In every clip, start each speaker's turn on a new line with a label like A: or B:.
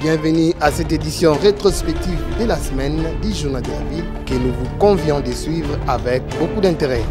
A: Bienvenue à cette édition rétrospective de la semaine du Journal de la Ville que nous vous convions de suivre avec beaucoup d'intérêt.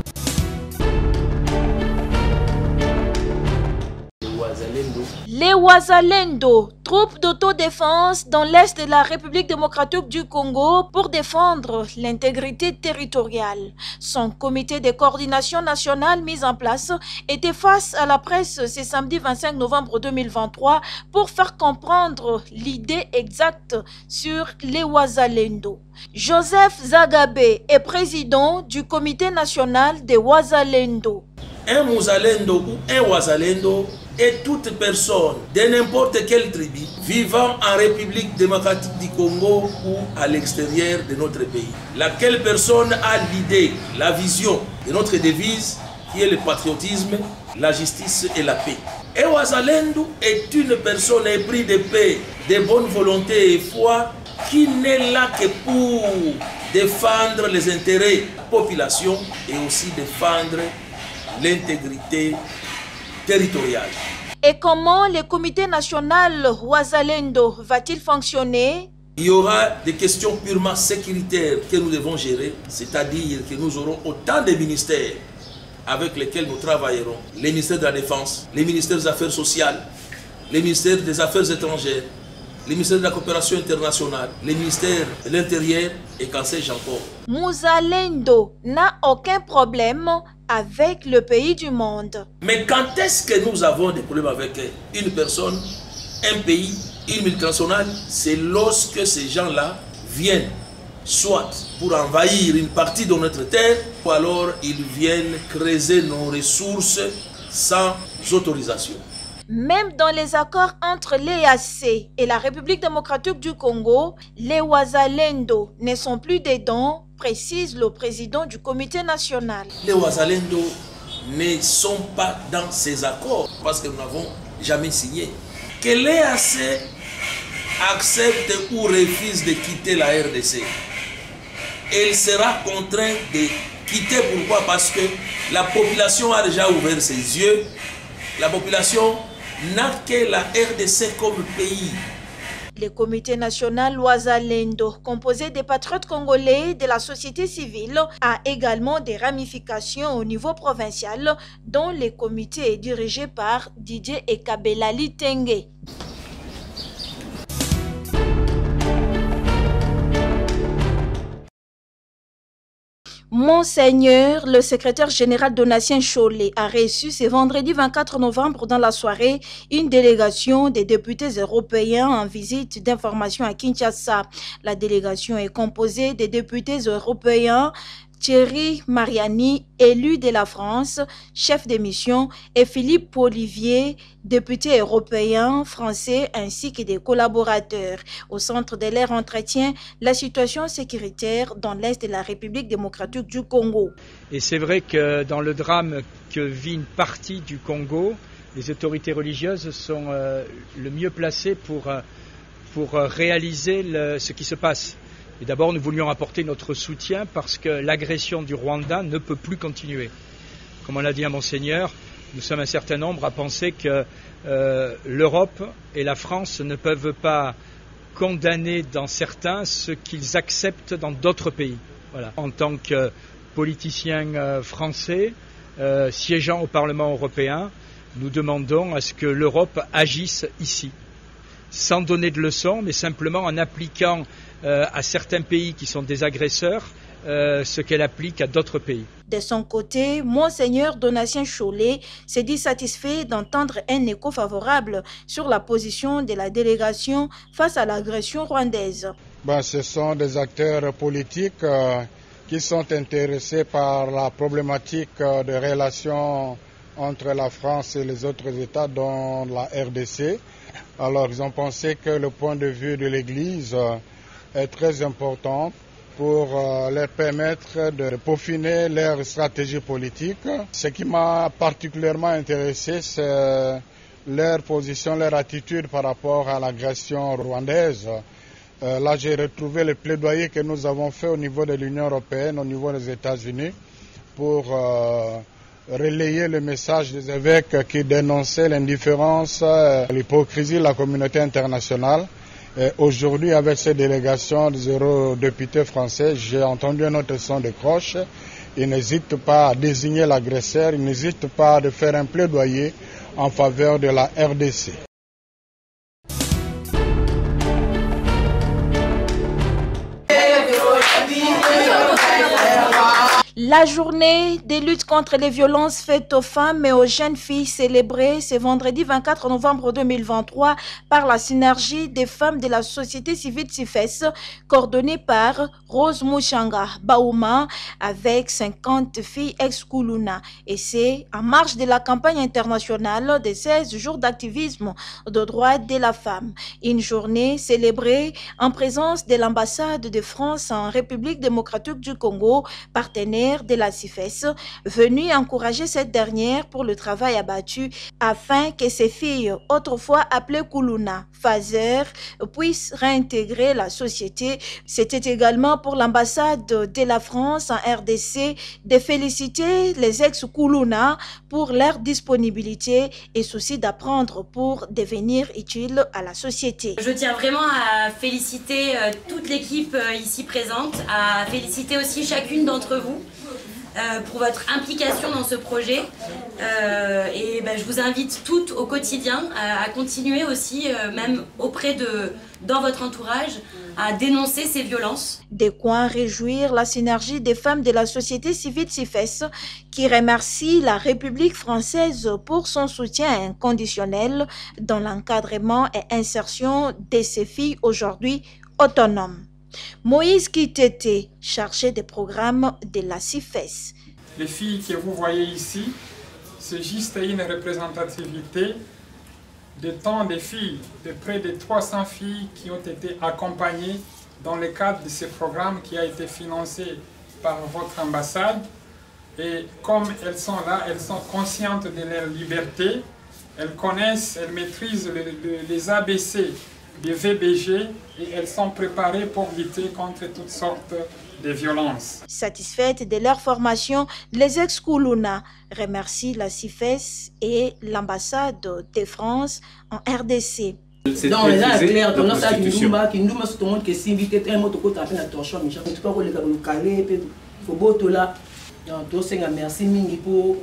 B: Les Wazalendo, troupes d'autodéfense dans l'est de la République démocratique du Congo pour défendre l'intégrité territoriale. Son comité de coordination nationale mis en place était face à la presse ce samedi 25 novembre 2023 pour faire comprendre l'idée exacte sur les Wazalendo. Joseph Zagabe est président du comité national des Wazalendo.
C: Un Wazalendo ou un Wazalendo est toute personne de n'importe quelle tribu vivant en République démocratique du Congo ou à l'extérieur de notre pays. Laquelle personne a l'idée, la vision de notre devise qui est le patriotisme, la justice et la paix. Un Wazalendo est une personne éprise de paix, de bonne volonté et foi qui n'est là que pour défendre les intérêts de la population et aussi défendre l'intégrité territoriale.
B: Et comment le comité national Wazalendo va-t-il fonctionner?
C: Il y aura des questions purement sécuritaires que nous devons gérer, c'est-à-dire que nous aurons autant de ministères avec lesquels nous travaillerons. Les ministères de la Défense, les ministères des Affaires sociales, les ministères des Affaires étrangères, les ministères de la coopération internationale, les ministères de l'Intérieur et qu'en sais-je encore.
B: Wazalendo n'a aucun problème avec le pays du monde.
C: Mais quand est-ce que nous avons des problèmes avec une personne, un pays, une multinationale? C'est lorsque ces gens-là viennent soit pour envahir une partie de notre terre, ou alors ils viennent creuser nos ressources sans autorisation.
B: Même dans les accords entre l'EAC et la République démocratique du Congo, les Wazalendo ne sont plus dedans, précise le président du comité national.
C: Les Wazalendo ne sont pas dans ces accords parce que nous n'avons jamais signé. Que l'EAC accepte ou refuse de quitter la RDC, elle sera contrainte de quitter. Pourquoi? Parce que la population a déjà ouvert ses yeux. La population n'a que la RDC comme pays.
B: Le comité national Wazalendo, composé des patriotes congolais de la société civile, a également des ramifications au niveau provincial, dont le comité est dirigé par Didier Ekabelali Tengue. Monseigneur, le secrétaire général Donatien Chollet a reçu ce vendredi 24 novembre dans la soirée une délégation des députés européens en visite d'information à Kinshasa. La délégation est composée des députés européens Thierry Mariani, élu de la France, chef de mission, et Philippe Olivier, député européen, français, ainsi que des collaborateurs. Au centre de leur entretien, la situation sécuritaire dans l'est de la République démocratique du Congo.
D: Et c'est vrai que dans le drame que vit une partie du Congo, les autorités religieuses sont le mieux placées pour réaliser ce qui se passe. Et d'abord, nous voulions apporter notre soutien parce que l'agression du Rwanda ne peut plus continuer. Comme on l'a dit à Monseigneur, nous sommes un certain nombre à penser que l'Europe et la France ne peuvent pas condamner dans certains ce qu'ils acceptent dans d'autres pays. Voilà. En tant que politiciens français siégeant au Parlement européen, nous demandons à ce que l'Europe agisse ici, sans donner de leçons, mais simplement en appliquant à certains pays qui sont des agresseurs ce qu'elle applique à d'autres pays.
B: De son côté, Monseigneur Donatien Chollet s'est dit satisfait d'entendre un écho favorable sur la position de la délégation face à l'agression rwandaise.
E: Ce sont des acteurs politiques qui sont intéressés par la problématique de relations entre la France et les autres États, dont la RDC. Alors, ils ont pensé que le point de vue de l'Église est très important pour leur permettre de peaufiner leur stratégie politique. Ce qui m'a particulièrement intéressé, c'est leur position, leur attitude par rapport à l'agression rwandaise. Là, j'ai retrouvé le plaidoyer que nous avons fait au niveau de l'Union européenne, au niveau des États-Unis, pour relayer le message des évêques qui dénonçaient l'indifférence, l'hypocrisie de la communauté internationale Aujourd'hui, avec cette délégation des eurodéputés français, j'ai entendu un autre son de cloche. Ils n'hésitent pas à désigner l'agresseur, ils n'hésitent pas à faire un plaidoyer en faveur de la RDC.
B: La journée des luttes contre les violences faites aux femmes et aux jeunes filles célébrée ce vendredi 24 novembre 2023 par la synergie des femmes de la société civile CIFES, coordonnée par Rose Mouchanga Baouma avec 50 filles ex-Koulouna. Et c'est en marge de la campagne internationale des 16 jours d'activisme de droits de la femme. Une journée célébrée en présence de l'ambassade de France en République démocratique du Congo, partenaire de la CIFES, venu encourager cette dernière pour le travail abattu afin que ces filles, autrefois appelées Koulouna, Fazer, puissent réintégrer la société. C'était également pour l'ambassade de la France en RDC de féliciter les ex-Koulouna pour leur disponibilité et souci d'apprendre pour devenir utiles à la société.
F: Je tiens vraiment à féliciter toute l'équipe ici présente, à féliciter aussi chacune d'entre vous pour votre implication dans ce projet et je vous invite toutes au quotidien à continuer aussi, même dans votre entourage, à dénoncer ces violences.
B: De quoi réjouir la synergie des femmes de la société civile CIFES qui remercie la République française pour son soutien inconditionnel dans l'encadrement et insertion de ces filles aujourd'hui autonomes. Moïse Kitete, chargé des programmes de la CIFES.
G: Les filles que vous voyez ici, c'est juste une représentativité de tant de filles, de près de 300 filles qui ont été accompagnées dans le cadre de ce programme qui a été financé par votre ambassade. Et comme elles sont là, elles sont conscientes de leur liberté, elles connaissent, elles maîtrisent les ABC des VBG et elles sont préparées pour lutter contre toutes sortes de violences.
B: Satisfaites de leur formation, les ex-Koulouna remercient la CIFES et l'ambassade de France en RDC.
H: Dans les actes clairs, dans notre acte qui nous montre tout le monde qui s'invite un mot de côté à la torsion, mais je ne sais pas comment le calé, il faut beau là. Donc, merci mingi pour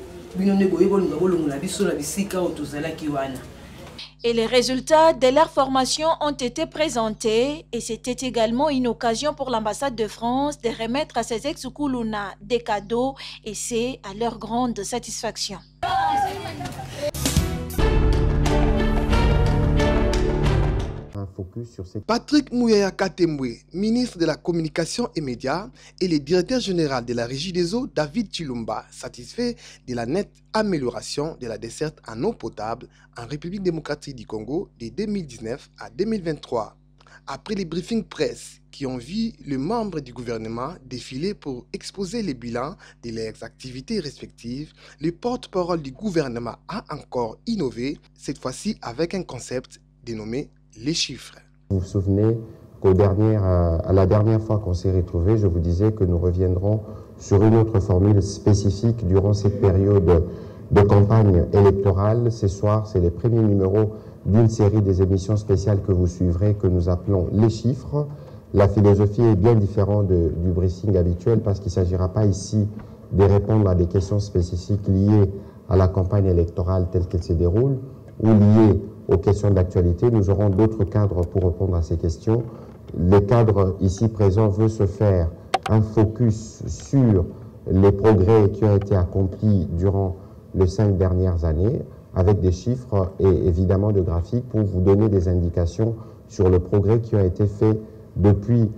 B: et les résultats de leur formation ont été présentés et c'était également une occasion pour l'ambassade de France de remettre à ces ex-Koulouna des cadeaux et c'est à leur grande satisfaction.
A: Patrick Mouyaya Katembwe, ministre de la Communication et Médias, et le directeur général de la Régie des eaux, David Chilumba, satisfait de la nette amélioration de la desserte en eau potable en République démocratique du Congo de 2019 à 2023. Après les briefings presse qui ont vu les membres du gouvernement défiler pour exposer les bilans de leurs activités respectives, le porte-parole du gouvernement a encore innové, cette fois-ci avec un concept dénommé les chiffres.
I: Vous vous souvenez à la dernière fois qu'on s'est retrouvés, je vous disais que nous reviendrons sur une autre formule spécifique durant cette période de campagne électorale. Ce soir, c'est les premiers numéros d'une série des émissions spéciales que vous suivrez, que nous appelons les chiffres. La philosophie est bien différente du briefing habituel parce qu'il ne s'agira pas ici de répondre à des questions spécifiques liées à la campagne électorale telle qu'elle se déroule ou liées aux questions d'actualité. Nous aurons d'autres cadres pour répondre à ces questions. Le cadre ici présent veut se faire un focus sur les progrès qui ont été accomplis durant les 5 dernières années, avec des chiffres et évidemment de graphiques pour vous donner des indications sur le progrès qui a été fait depuis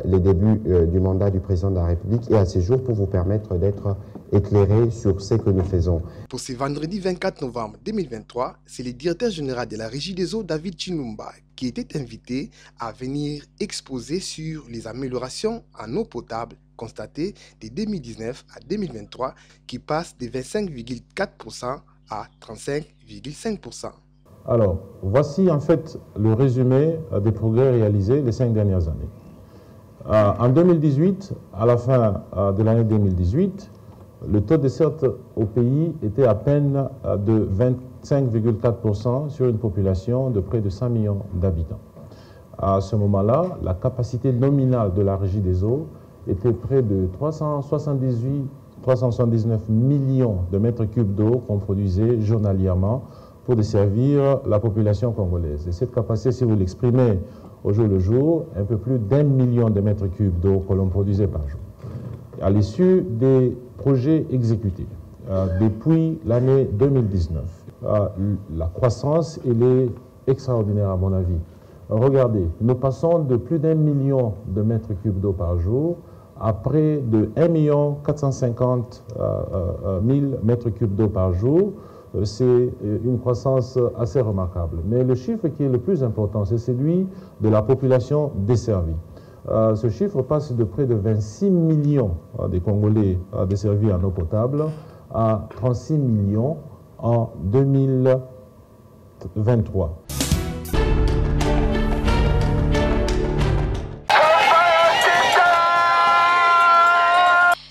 I: les débuts du mandat du président de la République et à ce jour pour vous permettre d'être éclairé sur ce que nous faisons.
A: Pour ce vendredi 24 novembre 2023, c'est le directeur général de la Régie des eaux, David Chilumba, qui était invité à venir exposer sur les améliorations en eau potable constatées de 2019 à 2023 qui passent de 25,4% à 35,5%.
J: Alors, voici en fait le résumé des progrès réalisés les 5 dernières années. En 2018, à la fin de l'année 2018, le taux de desserte au pays était à peine de 25,4% sur une population de près de 100 millions d'habitants. À ce moment-là, la capacité nominale de la Régie des eaux était près de 379 millions de mètres cubes d'eau qu'on produisait journalièrement pour desservir la population congolaise. Et cette capacité, si vous l'exprimez au jour le jour, un peu plus d'1 million de mètres cubes d'eau que l'on produisait par jour. À l'issue des projets exécutés depuis l'année 2019, la croissance, elle est extraordinaire à mon avis. Regardez, nous passons de plus d'1 million de mètres cubes d'eau par jour à près de 1 450 000 mètres cubes d'eau par jour. C'est une croissance assez remarquable. Mais le chiffre qui est le plus important, c'est celui de la population desservie. Ce chiffre passe de près de 26 millions des Congolais desservis en eau potable à 36 millions en 2023.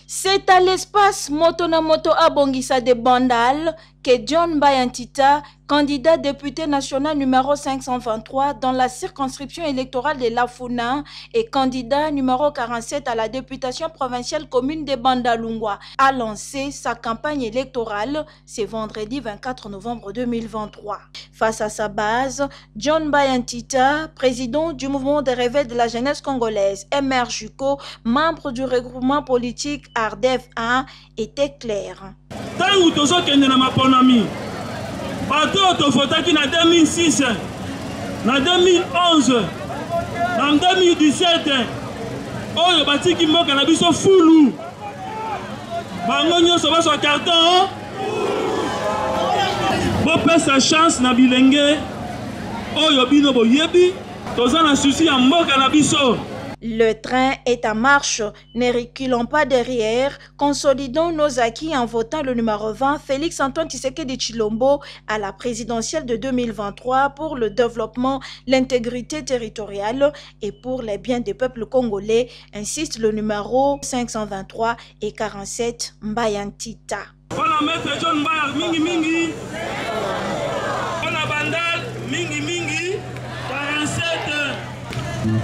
B: C'est à l'espace Motonamoto Abongisa de Bandal que John Bayantita, candidat député national numéro 523 dans la circonscription électorale de Lafuna et candidat numéro 47 à la députation provinciale commune de Bandalungwa, a lancé sa campagne électorale ce vendredi 24 novembre 2023. Face à sa base, John Bayantita, président du mouvement de réveil de la jeunesse congolaise, MRJUCO, membre du regroupement politique ARDEF 1, était clair.
K: Tangu tozokende na maponami bato tofotaki na 2006 na 2011 na 2017 oyo batiki mboka na biso fulu bango nyonso baswa carton bopesa chance na bilenge oyo bino boyebi toza na susi ya mboka na biso.
B: Le train est en marche, ne reculons pas derrière, consolidons nos acquis en votant le numéro 20, Félix Antoine Tshisekedi Tshilombo, à la présidentielle de 2023 pour le développement, l'intégrité territoriale et pour les biens des peuples congolais, insiste le numéro 523 et 47 Mbayantita.
K: Voilà maître John Mbayar mingi mingi, voilà Bandal mingi mingi, 47.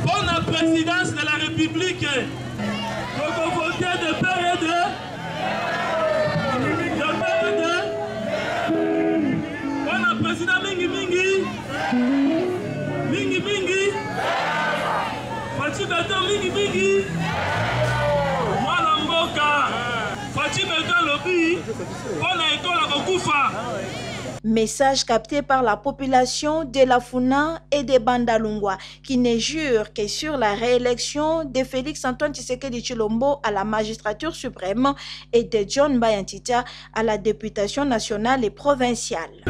K: Pour la présidence de la République, nous avons voté de père et de pour la présidente Mingi Mingi, Mingi Mingi, Fati Beton Mingi Mingi, Mwana Mboka, Fati Beton Lobi, on a école à Kokufa.
B: Message capté par la population de Lafuna et de Bandalungwa qui ne jure que sur la réélection de Félix Antoine Tshisekedi Tshilombo à la magistrature suprême et de John Bayantita à la députation nationale et provinciale.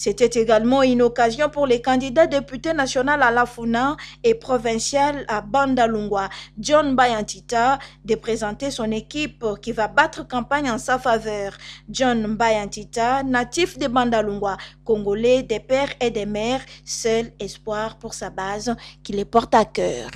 B: C'était également une occasion pour les candidats députés nationaux à Lafuna et provincial à Bandalungwa, John Bayantita, de présenter son équipe qui va battre campagne en sa faveur. John Bayantita, natif de Bandalungwa, congolais des pères et des mères, seul espoir pour sa base qui les porte à cœur.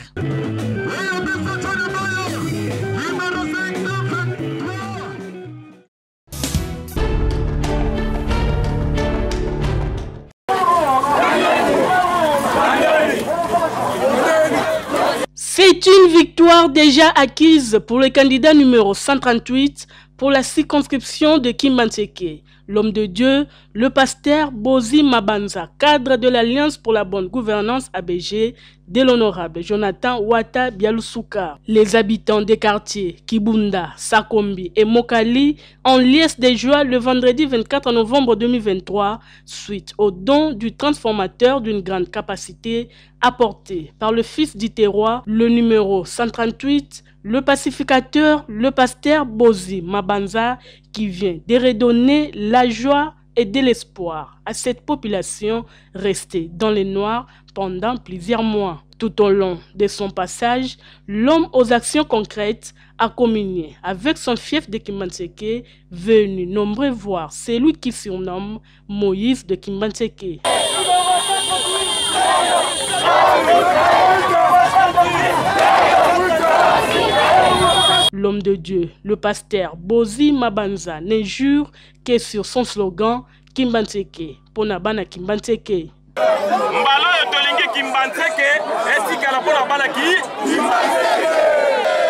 L: C'est une victoire déjà acquise pour le candidat numéro 138 pour la circonscription de Kimbantseke. L'homme de Dieu, le pasteur Bozi Mabanza, cadre de l'Alliance pour la bonne gouvernance ABG, de l'honorable Jonathan Wata Bialoussouka. Les habitants des quartiers Kibunda, Sakombi et Mokali en liesse de joie le vendredi 24 novembre 2023 suite au don du transformateur d'une grande capacité apporté par le fils du terroir, le numéro 138, le pacificateur, le pasteur Bozi Mabanza, qui vient de redonner la joie et de l'espoir à cette population restée dans les noirs pendant plusieurs mois. Tout au long de son passage, l'homme aux actions concrètes a communié avec son fief de Kimbantseke, venu nombreux voir celui qui surnomme Moïse de Kimbantseke. L'homme de Dieu, le pasteur Bozi Mabanza, ne jure que sur son slogan Kimbantseke, Ponabana Kimbantseke.
K: Mbalo yotolingi Kimbantseke, esika na pona bana ki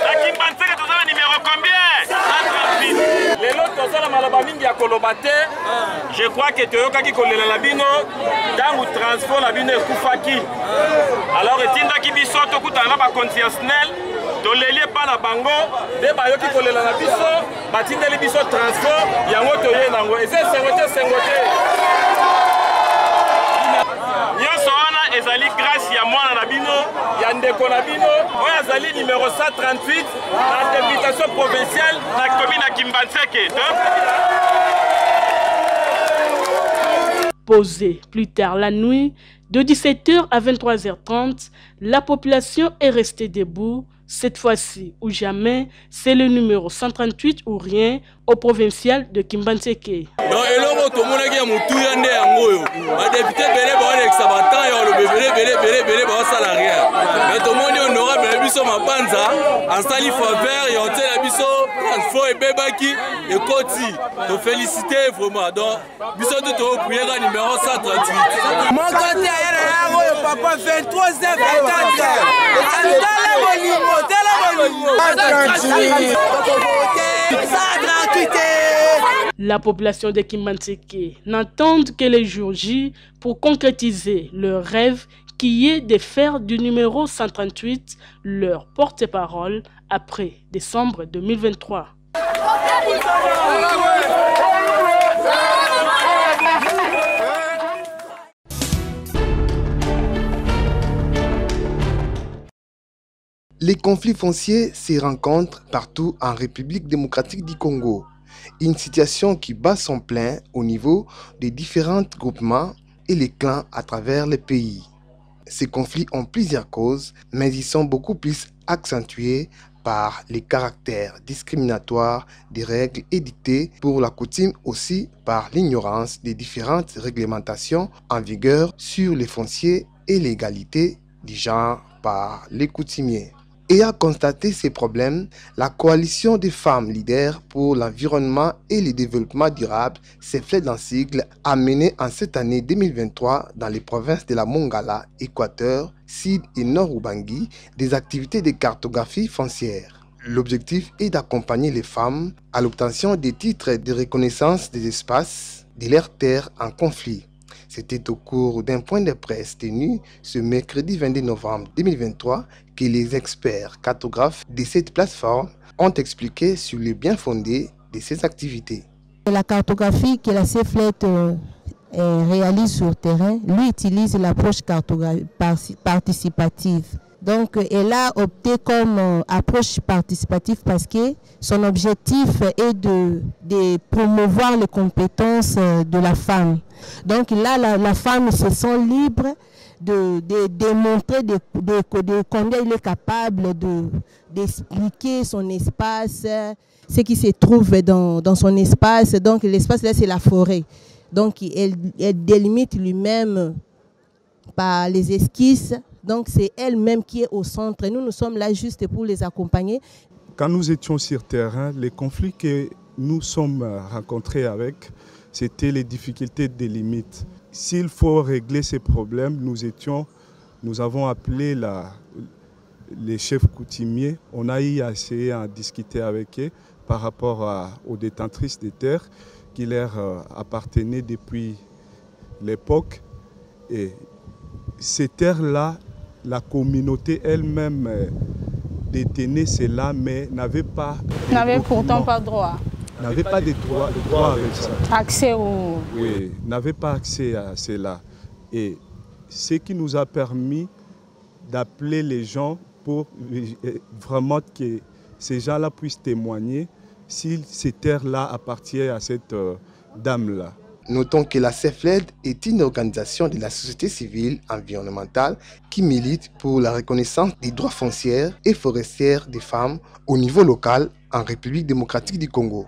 K: la Kimbantseke tozala numéro combien? 138. Lelo tozala maloba mingi ya kolobate. Je crois que toyokaki kolela la bino tangu transport la bino ekufaki. Alors etindaki biso tokutana na ba conditionnel tolelie pa na bango de bayoki kolela na biso batindeli biso transport yango toye nango ese sengote nyonso wana ezali grâce ya mwana na bino ya ndeko na bino oyo azali numéro 138 na députation provinciale na commune ya Kimbantseke.
L: Posé plus tard la nuit, de 17h à 23h30, la population est restée debout. Cette fois-ci ou jamais, c'est le numéro 138 ou rien au provincial de Kimbantseke.
M: Non, elongo tomonaki ya mutuya nde yango. Ba député belé ba olekisa batanga ya belé ba salarié. Mais tomoni honorable biso mapanza asali faveur ya hotel ya biso transport ebebaki ekoti. To féliciter vraiment. Donc biso to prier ka numéro 138.
N: Mon côté ayana yango yo papa 23h 24h.
L: La population de Kimbantseke n'attendent que les jours J pour concrétiser leur rêve qui est de faire du numéro 138 leur porte-parole après décembre 2023.
A: Les conflits fonciers se rencontrent partout en République démocratique du Congo. Une situation qui bat son plein au niveau des différents groupements et les clans à travers le pays. Ces conflits ont plusieurs causes, mais ils sont beaucoup plus accentués par les caractères discriminatoires des règles édictées pour la coutume, aussi par l'ignorance des différentes réglementations en vigueur sur les fonciers et l'égalité du genre par les coutumiers. Et à constater ces problèmes, la coalition des femmes leaders pour l'environnement et le développement durable, CEFLED en sigle, a mené en cette année 2023 dans les provinces de la Mongala, Équateur, Sud et Nord-Ubangi des activités de cartographie foncière. L'objectif est d'accompagner les femmes à l'obtention des titres de reconnaissance des espaces de leurs terres en conflit. C'était au cours d'un point de presse tenu ce mercredi 22 novembre 2023 que les experts cartographes de cette plateforme ont expliqué sur le bien fondé de ces activités.
O: La cartographie que la CEFLED réalise sur terrain, lui utilise l'approche participative. Donc, elle a opté comme approche participative parce que son objectif est de promouvoir les compétences de la femme. Donc là, la femme se sent libre de démontrer combien il est capable d'expliquer son espace, ce qui se trouve dans son espace. Donc l'espace là, c'est la forêt. Donc elle délimite lui-même par les esquisses. Donc c'est elle-même qui est au centre. Nous sommes là juste pour les accompagner.
P: Quand nous étions sur terrain, les conflits que nous sommes rencontrés avec, c'était les difficultés des limites. S'il faut régler ces problèmes, nous avons appelé les chefs coutumiers. On a essayé à discuter avec eux par rapport aux détentrices des terres qui leur appartenaient depuis l'époque. Et ces terres-là, la communauté elle-même détenait cela, mais n'avait pas...
Q: N'avait pourtant pas droit.
P: N'avait pas de droit avec ça.
Q: Accès au...
P: Oui, n'avait pas accès à cela. Et ce qui nous a permis d'appeler les gens pour vraiment que ces gens-là puissent témoigner si ces terres-là appartiennent à cette dame-là.
A: Notons que la CEFLED est une organisation de la société civile environnementale qui milite pour la reconnaissance des droits fonciers et forestiers des femmes au niveau local en République démocratique du Congo.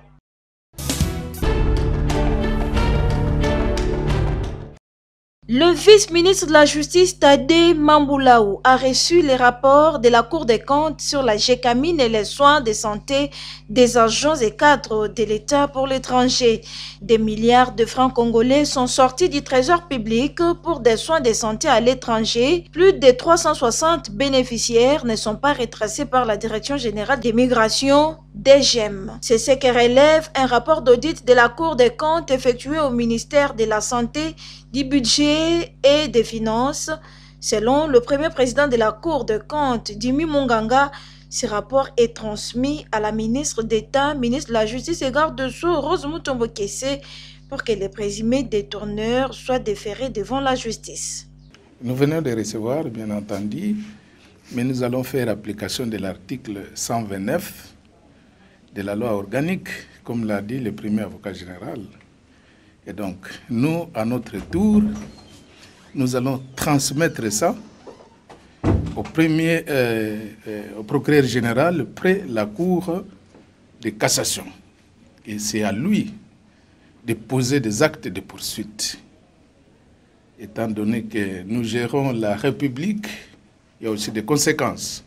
B: Le vice-ministre de la Justice, Tadé Mamboulaou, a reçu les rapports de la Cour des comptes sur la gécamine et les soins de santé des agents et cadres de l'État pour l'étranger. Des milliards de francs congolais sont sortis du trésor public pour des soins de santé à l'étranger. Plus de 360 bénéficiaires ne sont pas retracés par la Direction générale des migrations, DGM. C'est ce que relève un rapport d'audit de la Cour des comptes effectué au ministère de la Santé, du Budget et des Finances. Selon le premier président de la Cour des comptes, Dimi Munganga, ce rapport est transmis à la ministre d'État, ministre de la Justice et garde de Sceaux, Rose Mutombo Kessé, pour que les présumés détourneurs soient déférés devant la justice.
R: Nous venons de recevoir, bien entendu, mais nous allons faire application de l'article 129 de la loi organique, comme l'a dit le premier avocat général. Et donc, nous, à notre tour, nous allons transmettre ça au procureur général près la Cour de cassation. Et c'est à lui de poser des actes de poursuite. Étant donné que nous gérons la République, il y a aussi des conséquences.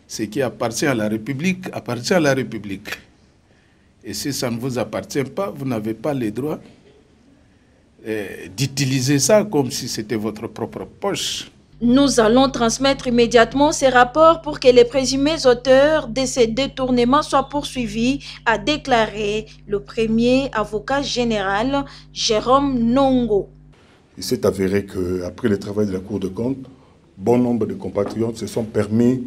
R: Ce qui appartient à la République appartient à la République. Et si ça ne vous appartient pas, vous n'avez pas le droit d'utiliser ça comme si c'était votre propre poche.
B: Nous allons transmettre immédiatement ces rapports pour que les présumés auteurs de ces détournements soient poursuivis, a déclaré le premier avocat général, Jérôme Nongo.
S: Il s'est avéré qu'après le travail de la Cour des comptes, bon nombre de compatriotes se sont permis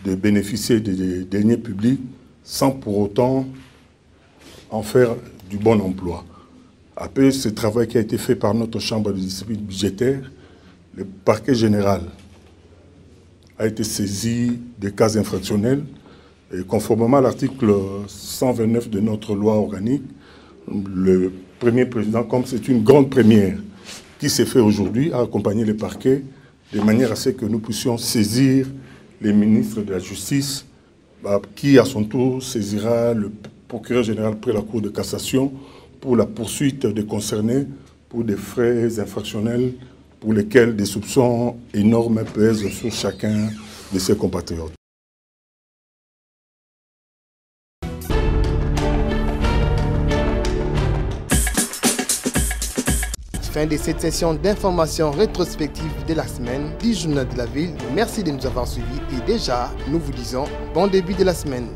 S: de bénéficier des deniers publics sans pour autant en faire du bon emploi. Après ce travail qui a été fait par notre chambre de discipline budgétaire, le parquet général a été saisi des cas infractionnels et conformément à l'article 129 de notre loi organique, le premier président, comme c'est une grande première qui s'est fait aujourd'hui, a accompagné le parquet de manière à ce que nous puissions saisir les ministres de la Justice, qui à son tour saisira le procureur général près la Cour de cassation pour la poursuite des concernés pour des frais infractionnels pour lesquels des soupçons énormes pèsent sur chacun de ses compatriotes.
A: Fin de cette session d'information rétrospective de la semaine du Journal de la Ville. Merci de nous avoir suivis et déjà, nous vous disons bon début de la semaine.